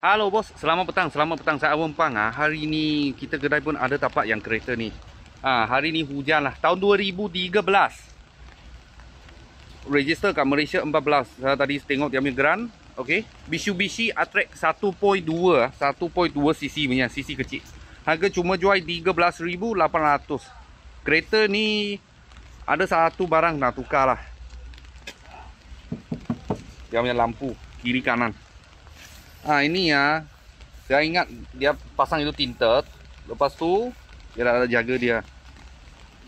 Halo bos, selamat petang saya Awang Pang. Hari ni kita kedai pun ada tapak yang kereta ni. Hari ni hujan lah. Tahun 2013. Register kat Malaysia 14. Saya tadi tengok dia punya geran. Okey, Mitsubishi Attrek 1.2 cc punya, cc kecil. Harga cuma jual 13,800. Kereta ni ada satu barang nak tukar lah. Dia punya lampu kiri kanan. Ini ya, saya ingat dia pasang itu tinted. Lepas tu dia dah ada jaga dia.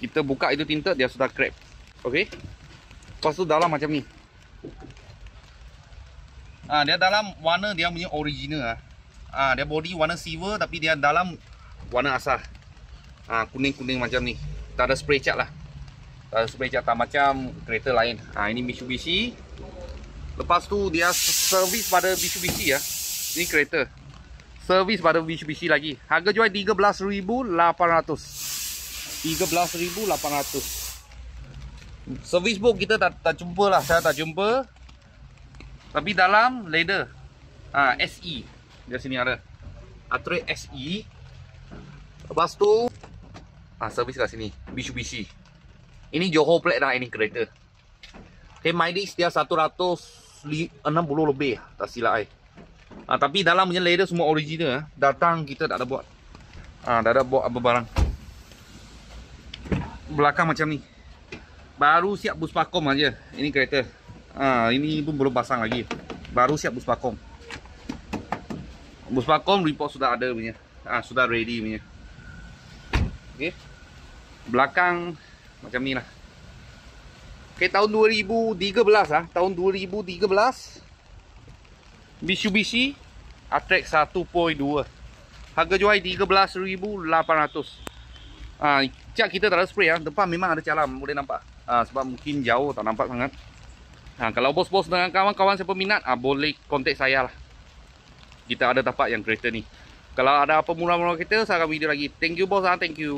Kita buka itu tinted, dia sudah crack. Okey. Lepas tu dalam macam ni. Dia dalam warna dia punya original. Dia body warna silver tapi dia dalam warna asal. Kuning-kuning macam ni. Tak ada spray cat lah. Tak ada spray cat, tak macam kereta lain. Ini Mitsubishi. Lepas tu dia servis pada Mitsubishi ya. Ini kereta servis pada Mitsubishi lagi. Harga jual 13,800. 13,800. Servis book kita tak jumpa lah. Saya tak jumpa. Tapi dalam leather. SE. Dia sini ada Attrek SE. Lepas tu servis kat sini Mitsubishi. Ini Johor plate dah ini kereta. Okay, mileage dia 160 lebih tak silap ai. Tapi dalam punya leather semua original. Datang kita tak ada buat. Tak ada buat apa barang. Belakang macam ni. Baru siap bus pakom aja. Ini kereta. Ini pun belum pasang lagi. Baru siap bus pakom. Bus pakom report sudah ada punya. Sudah ready punya. Okey. Belakang macam ni lah. Okey, tahun 2013 tahun 2013. Mitsubishi Attrek 1.2. Harga jual 13,800. Cat kita tak ada spray depan memang ada calam, boleh nampak. Sebab mungkin jauh tak nampak sangat. Kalau bos-bos dengan kawan-kawan siapa minat, boleh kontak saya lah. Kita ada tapak yang kereta ni. Kalau ada apa murah-murah kita, saya akan video lagi. Thank you bos, thank you.